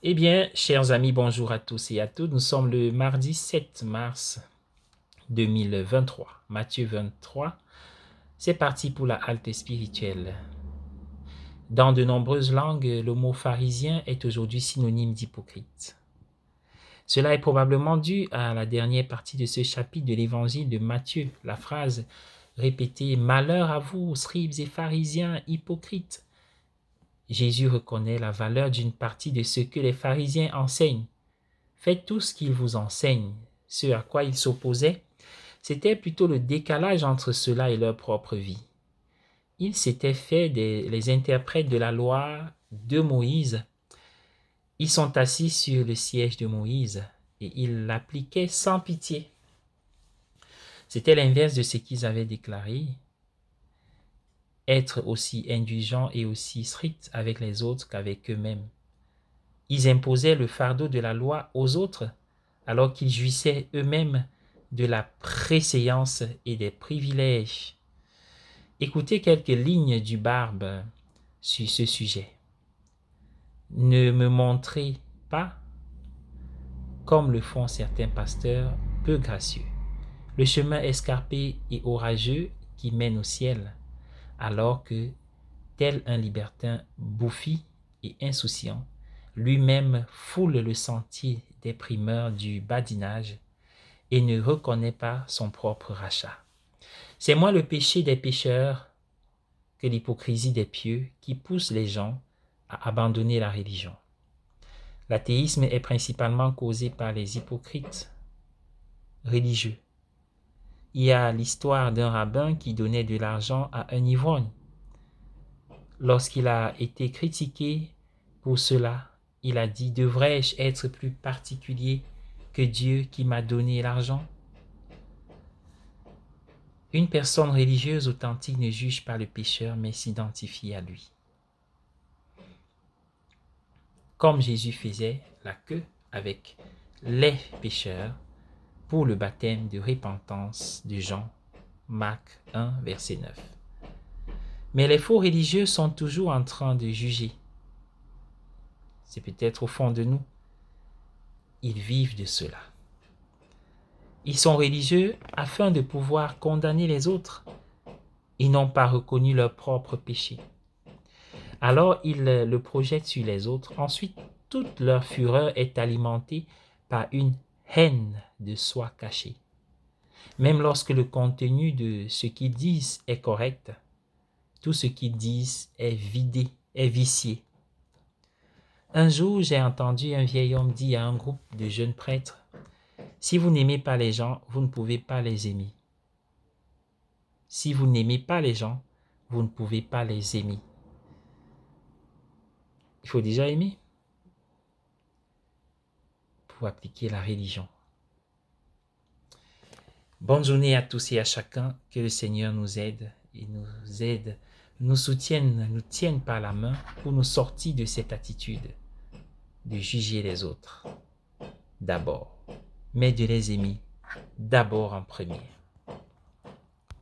Eh bien, chers amis, bonjour à tous et à toutes. Nous sommes le mardi 7 mars 2023. Matthieu 23. C'est parti pour la halte spirituelle. Dans de nombreuses langues, le mot pharisien est aujourd'hui synonyme d'hypocrite. Cela est probablement dû à la dernière partie de ce chapitre de l'évangile de Matthieu, la phrase répétée « Malheur à vous, scribes et pharisiens, hypocrites ». Jésus reconnaît la valeur d'une partie de ce que les pharisiens enseignent. Faites tout ce qu'ils vous enseignent. Ce à quoi ils s'opposaient, c'était plutôt le décalage entre cela et leur propre vie. Ils s'étaient fait les interprètes de la loi de Moïse. Ils sont assis sur le siège de Moïse et ils l'appliquaient sans pitié. C'était l'inverse de ce qu'ils avaient déclaré. Être aussi indulgents et aussi stricts avec les autres qu'avec eux-mêmes. Ils imposaient le fardeau de la loi aux autres, alors qu'ils jouissaient eux-mêmes de la préséance et des privilèges. Écoutez quelques lignes du Barbe sur ce sujet. Ne me montrez pas, comme le font certains pasteurs peu gracieux, le chemin escarpé et orageux qui mène au ciel, alors que, tel un libertin bouffi et insouciant, lui-même foule le sentier des primeurs du badinage et ne reconnaît pas son propre rachat. C'est moins le péché des pécheurs que l'hypocrisie des pieux qui pousse les gens à abandonner la religion. L'athéisme est principalement causé par les hypocrites religieux. Il y a l'histoire d'un rabbin qui donnait de l'argent à un ivrogne. Lorsqu'il a été critiqué pour cela, il a dit « Devrais-je être plus particulier que Dieu qui m'a donné l'argent ?» Une personne religieuse authentique ne juge pas le pécheur, mais s'identifie à lui. Comme Jésus faisait la queue avec les pécheurs pour le baptême de repentance de Jean, Marc 1, verset 9. Mais les faux religieux sont toujours en train de juger. C'est peut-être au fond de nous. Ils vivent de cela. Ils sont religieux afin de pouvoir condamner les autres. Ils n'ont pas reconnu leur propre péché. Alors ils le projettent sur les autres. Ensuite, toute leur fureur est alimentée par une haine de soi cachée. Même lorsque le contenu de ce qu'ils disent est correct, tout ce qu'ils disent est vidé, est vicié. Un jour, j'ai entendu un vieil homme dire à un groupe de jeunes prêtres, « Si vous n'aimez pas les gens, vous ne pouvez pas les aimer. Si vous n'aimez pas les gens, vous ne pouvez pas les aimer. » Il faut déjà aimer pour appliquer la religion. Bonne journée à tous et à chacun. Que le Seigneur nous aide et nous soutienne, nous tienne par la main pour nous sortir de cette attitude de juger les autres d'abord, mais de les aimer d'abord en premier.